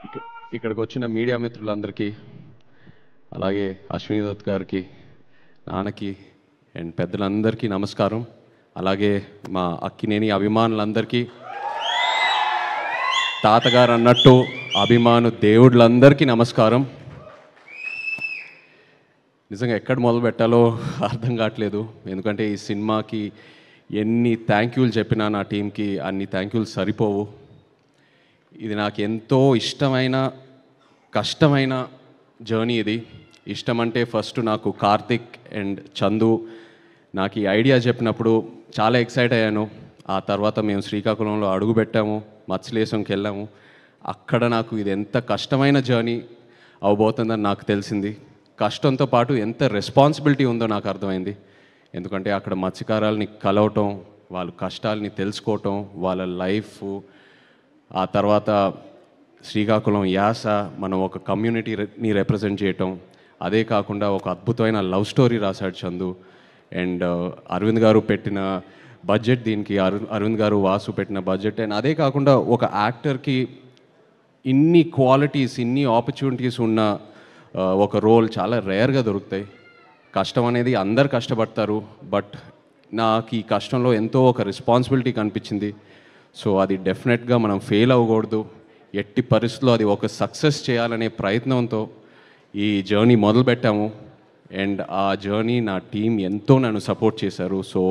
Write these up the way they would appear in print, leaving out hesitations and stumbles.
ఇక్కడికి వచ్చిన మీడియా మిత్రులందరికీ, అలాగే అశ్విని దత్ గారికి, నాన్నకి అండ్ పెద్దలందరికీ నమస్కారం. అలాగే మా అక్కినేని అభిమానులందరికీ, తాతగారు అన్నట్టు అభిమాను దేవుళ్ళందరికీ నమస్కారం. నిజంగా ఎక్కడ మొదలు పెట్టాలో అర్థం కావట్లేదు. ఎందుకంటే ఈ సినిమాకి ఎన్ని థ్యాంక్ యూలు చెప్పినా నా టీంకి అన్ని థ్యాంక్ యూలు సరిపోవు. ఇది నాకు ఎంతో ఇష్టమైన కష్టమైన జర్నీ. ఇది ఇష్టం అంటే ఫస్ట్ నాకు కార్తిక్ అండ్ చందు నాకు ఈ ఐడియా చెప్పినప్పుడు చాలా ఎక్సైట్ అయ్యాను. ఆ తర్వాత మేము శ్రీకాకుళంలో అడుగుపెట్టాము, మత్స్యలేశంకి వెళ్ళాము. అక్కడ నాకు ఇది ఎంత కష్టమైన జర్నీ అవబోతుందని నాకు తెలిసింది. కష్టంతో పాటు ఎంత రెస్పాన్సిబిలిటీ ఉందో నాకు అర్థమైంది. ఎందుకంటే అక్కడ మత్స్యకారులని కలవటం, వాళ్ళ కష్టాలని తెలుసుకోవటం, వాళ్ళ లైఫ్, ఆ తర్వాత శ్రీకాకుళం యాస, మనం ఒక కమ్యూనిటీని రిప్రజెంట్ చేయటం, అదే కాకుండా ఒక అద్భుతమైన లవ్ స్టోరీ రాశాడు చందు. అండ్ అరవింద్ గారు పెట్టిన బడ్జెట్ దీనికి, అరవింద్ గారు వాసు పెట్టిన బడ్జెట్. అండ్ అదే కాకుండా ఒక యాక్టర్కి ఇన్ని క్వాలిటీస్, ఇన్ని ఆపర్చునిటీస్ ఉన్న ఒక రోల్ చాలా రేర్గా దొరుకుతాయి. కష్టం అనేది అందరు కష్టపడతారు, బట్ నాకు ఈ కష్టంలో ఎంతో ఒక రెస్పాన్సిబిలిటీ కనిపించింది. సో అది డెఫినెట్గా మనం ఫెయిల్ అవ్వకూడదు, ఎట్టి పరిస్థితుల్లో అది ఒక సక్సెస్ చేయాలనే ప్రయత్నంతో ఈ జర్నీ మొదలుపెట్టాము. అండ్ ఆ జర్నీ నా టీం ఎంతో నన్ను సపోర్ట్ చేశారు. So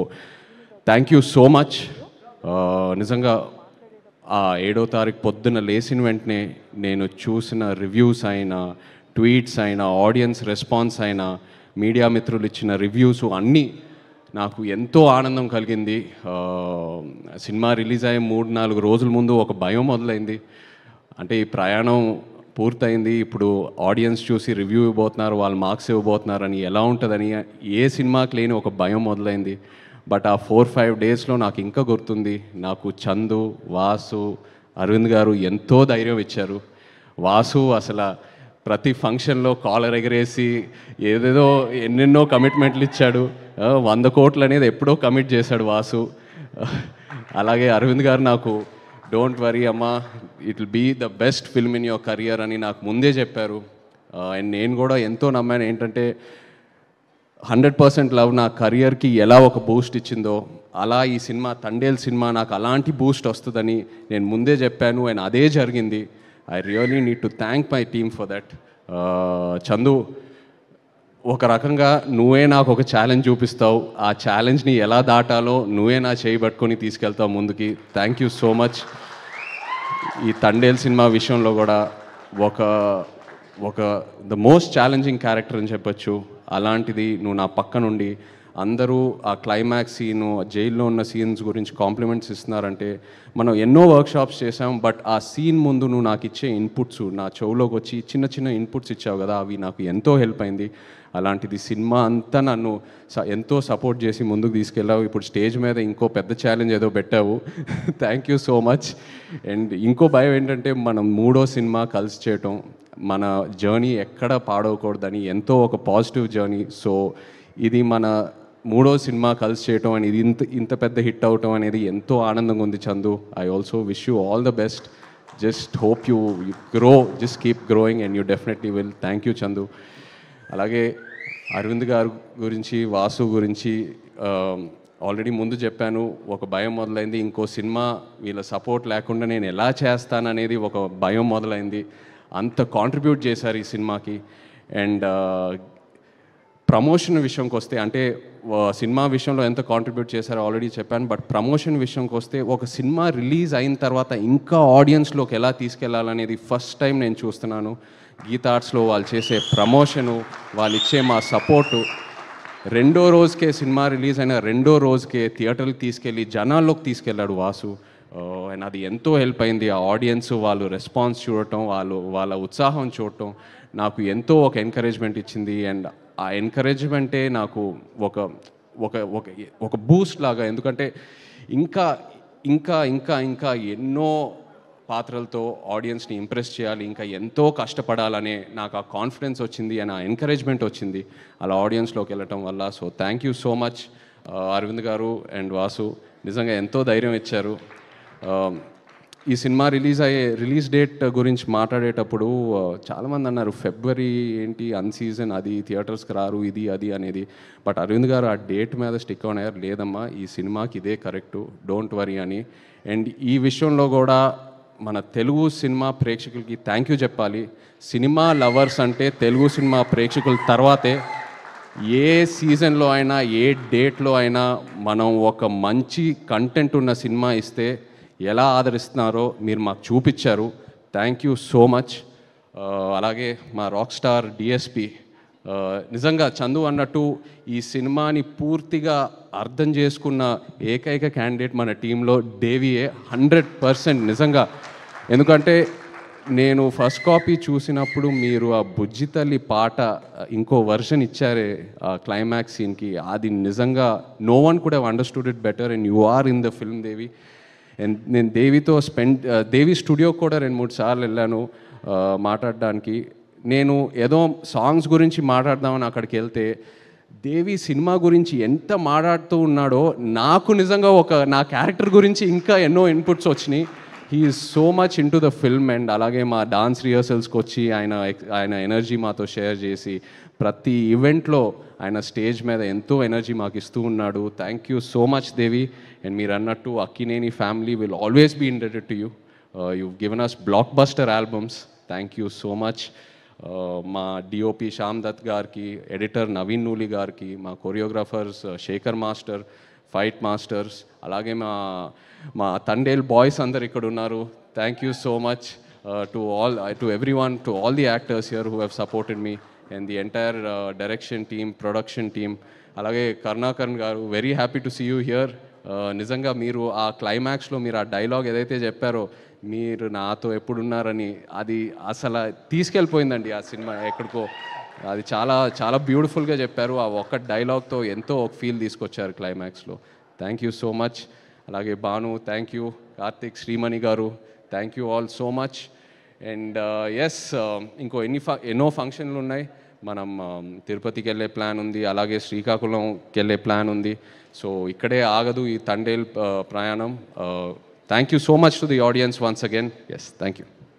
thank you so much. నిజంగా ఆ 7వ తారీఖు పొద్దున్న లేచిన వెంటనే నేను చూసిన రివ్యూస్ అయినా, ట్వీట్స్ అయినా, ఆడియన్స్ రెస్పాన్స్ అయినా, మీడియా మిత్రులు ఇచ్చిన రివ్యూస్ అన్నీ నాకు ఎంతో ఆనందం కలిగింది. సినిమా రిలీజ్ అయ్యే 3-4 రోజుల ముందు ఒక భయం మొదలైంది. అంటే ఈ ప్రయాణం పూర్తయింది, ఇప్పుడు ఆడియన్స్ చూసి రివ్యూ ఇవ్వబోతున్నారు, వాళ్ళు మార్క్స్ ఇవ్వబోతున్నారని, ఎలా ఉంటుందని ఏ సినిమాకి లేని ఒక భయం మొదలైంది. బట్ ఆ 4-5 డేస్లో నాకు ఇంకా గుర్తుంది, నాకు చందు, వాసు, అరవింద్ గారు ఎంతో ధైర్యం ఇచ్చారు. వాసు అసలు ప్రతి ఫంక్షన్లో కాలర్ ఎగరేసి ఏదేదో ఎన్నెన్నో కమిట్మెంట్లు ఇచ్చాడు. 100 కోట్లు అనేది ఎప్పుడో కమిట్ చేశాడు వాసు. అలాగే అరవింద్ గారు నాకు డోంట్ వరీ అమ్మా, it will be the best film in your career అని నాకు ముందే చెప్పారు. అండ్ నేను కూడా ఎంతో నమ్మాను. ఏంటంటే 100% లవ్ నా కెరియర్కి ఎలా ఒక బూస్ట్ ఇచ్చిందో, అలా ఈ సినిమా తండేల్ సినిమా నాకు అలాంటి బూస్ట్ వస్తుందని నేను ముందే చెప్పాను. అండ్ అదే జరిగింది. I really need to thank my team for that. Chandu, ఒక రకంగా నువ్వే నాకు ఒక ఛాలెంజ్ చూపిస్తావు, ఆ ఛాలెంజ్ని ఎలా దాటాలో నువ్వే నా చేయి పట్టుకొని తీసుకెళ్తావు ముందుకి. Thank you so much. ఈ తండేల్ సినిమా విషయంలో కూడా ఒక ద మోస్ట్ ఛాలెంజింగ్ క్యారెక్టర్ అని చెప్పొచ్చు. అలాంటిది నువ్వు నా పక్క నుండి అందరూ ఆ క్లైమాక్స్ సీను, జైల్లో ఉన్న సీన్స్ గురించి కాంప్లిమెంట్స్ ఇస్తున్నారంటే, మనం ఎన్నో వర్క్షాప్స్ చేసాం, బట్ ఆ సీన్ ముందు నువ్వు నాకు ఇచ్చే ఇన్పుట్స్, నా చెవులోకి వచ్చి చిన్న చిన్న ఇన్పుట్స్ ఇచ్చావు కదా, అవి నాకు ఎంతో హెల్ప్ అయింది. అలాంటిది సినిమా అంతా నన్ను ఎంతో సపోర్ట్ చేసి ముందుకు తీసుకెళ్ళావు. ఇప్పుడు స్టేజ్ మీద ఇంకో పెద్ద ఛాలెంజ్ ఏదో పెట్టావు. Thank you so much. And ఇంకో భయం ఏంటంటే, మనం 3వ సినిమా కలిసి చేయటం, మన జర్నీ ఎక్కడ పాడవకూడదని, ఎంతో ఒక పాజిటివ్ జర్నీ. సో ఇది మన 3వ సినిమా కలిసి చేయటం అని, ఇది ఇంత పెద్ద హిట్ అవటం అనేది ఎంతో ఆనందంగా ఉంది Chandu. I also wish you all the best. Just hope you grow, just keep growing and you definitely will. Thank you Chandu. అలాగే అరవింద్ గారు గురించి, వాసు గురించి ఆల్రెడీ ముందు చెప్పాను. ఒక భయం మొదలైంది, ఇంకో సినిమా వీళ్ళ సపోర్ట్ లేకుండా నేను ఎలా చేస్తాననేది ఒక భయం మొదలైంది. అంత కాంట్రిబ్యూట్ చేశారు ఈ సినిమాకి. అండ్ ప్రమోషన్ విషయంకి వస్తే, అంటే సినిమా విషయంలో ఎంత కాంట్రిబ్యూట్ చేశారో ఆల్రెడీ చెప్పాను, బట్ ప్రమోషన్ విషయంకి వస్తే ఒక సినిమా రిలీజ్ అయిన తర్వాత ఇంకా ఆడియన్స్లోకి ఎలా తీసుకెళ్లాలనేది ఫస్ట్ టైం నేను చూస్తున్నాను. గీతా ఆర్ట్స్లో వాళ్ళు చేసే ప్రమోషను, వాళ్ళు ఇచ్చే మా సపోర్టు, 2వ రోజుకే సినిమా రిలీజ్ అయిన 2వ రోజుకే థియేటర్కి తీసుకెళ్ళి జనాల్లోకి తీసుకెళ్ళాడు వాసు. అండ్ అది ఎంతో హెల్ప్ అయింది. ఆ ఆడియన్స్ వాళ్ళు రెస్పాన్స్ చూడటం, వాళ్ళ ఉత్సాహం చూడటం నాకు ఎంతో ఒక ఎంకరేజ్మెంట్ ఇచ్చింది. అండ్ ఆ ఎంకరేజ్మెంటే నాకు ఒక ఒక ఒక ఒక బూస్ట్ లాగా. ఎందుకంటే ఇంకా ఇంకా ఇంకా ఇంకా ఎన్నో పాత్రలతో ఆడియన్స్ని ఇంప్రెస్ చేయాలి, ఇంకా ఎంతో కష్టపడాలనే నాకు ఆ కాన్ఫిడెన్స్ వచ్చింది, అండ్ ఆ ఎంకరేజ్మెంట్ వచ్చింది అలా ఆడియన్స్లోకి వెళ్ళటం వల్ల. So thank you so much Aravind గారు అండ్ వాసు, నిజంగా ఎంతో ధైర్యం ఇచ్చారు. ఈ సినిమా రిలీజ్ డేట్ గురించి మాట్లాడేటప్పుడు చాలామంది అన్నారు ఫిబ్రవరి ఏంటి అన్సీజన్, అది థియేటర్స్కి రారు, ఇది అది అనేది. బట్ అరవింద్ గారు ఆ డేట్ మీద స్టిక్ ఆన్ అయ్యారు, లేదమ్మా ఈ సినిమాకి ఇదే కరెక్టు, డోంట్ వరీ అని. అండ్ ఈ విషయంలో కూడా మన తెలుగు సినిమా ప్రేక్షకులకి థ్యాంక్ యూ చెప్పాలి. సినిమా లవర్స్ అంటే తెలుగు సినిమా ప్రేక్షకుల తర్వాతే. ఏ సీజన్లో అయినా ఏ డేట్లో అయినా మనం ఒక మంచి కంటెంట్ ఉన్న సినిమా ఇస్తే ఎలా ఆదరిస్తున్నారో మీరు మాకు చూపించారు. Thank you so much. అలాగే మా రాక్ స్టార్ డిఎస్పి, నిజంగా చందు అన్నట్టు ఈ సినిమాని పూర్తిగా అర్థం చేసుకున్న ఏకైక క్యాండిడేట్ మన టీంలో దేవియే, 100% నిజంగా. ఎందుకంటే నేను ఫస్ట్ కాపీ చూసినప్పుడు మీరు ఆ బుజ్జి తల్లి పాట ఇంకో వర్షన్ ఇచ్చారే ఆ క్లైమాక్స్ సీన్కి, అది నిజంగా no one could have understood it better and you are in the film Devi. And నేను దేవితో దేవి స్టూడియోకి కూడా 2-3 సార్లు వెళ్ళాను మాట్లాడడానికి. నేను ఏదో సాంగ్స్ గురించి మాట్లాడదామని అక్కడికి వెళ్తే దేవి సినిమా గురించి ఎంత మాట్లాడుతూ ఉన్నాడో నాకు నిజంగా నా క్యారెక్టర్ గురించి ఇంకా ఎన్నో ఇన్పుట్స్ వచ్చినాయి. He is so much in to the film. And అలాగే మా డాన్స్ రిహర్సల్స్కి వచ్చి ఆయన ఎనర్జీ మాతో షేర్ చేసి ప్రతి ఈవెంట్లో ఆయన స్టేజ్ మీద ఎంతో ఎనర్జీ మాకు ఇస్తూ ఉన్నాడు. Thank you so much Devi. And మీరు అన్నట్టు Akkineni family will always be indebted to you. You given us blockbuster albums. Thank you so much. మా డిఓపి శ్యామ్ దత్ గారికి, ఎడిటర్ నవీన్ నూలి గారికి, మా choreographers Sekhar master, fight masters, అలాగే మా తండేల్ బాయ్స్ అందరు ఇక్కడ ఉన్నారు. Thank you so much to everyone, to all the actors here who have supported me and the entire direction team, production team. అలాగే కరుణాకరణ్ గారు, very happy to see you here. నిజంగా మీరు ఆ క్లైమాక్స్లో మీరు ఆ డైలాగ్ ఏదైతే చెప్పారో, మీరు నాతో ఎప్పుడున్నారని, అది అసలు తీసుకెళ్ళిపోయిందండి ఆ సినిమా ఎక్కడికో. అది చాలా చాలా బ్యూటిఫుల్గా చెప్పారు. ఆ ఒక్క డైలాగ్తో ఎంతో ఒక ఫీల్ తీసుకొచ్చారు క్లైమాక్స్లో. Thank you so much. అలాగే భాను, థ్యాంక్ యూ. కార్తిక్, శ్రీమణి గారు, thank you all so much. And yes, ఇంకో ఎన్నో ఫంక్షన్లు ఉన్నాయి. మనం తిరుపతికి వెళ్ళే ప్లాన్ ఉంది, అలాగే శ్రీకాకుళంకి వెళ్ళే ప్లాన్ ఉంది. సో ఇక్కడే ఆగదు ఈ తండేల్ ప్రయాణం. Thank you so much to the audience once again. Yes, thank you.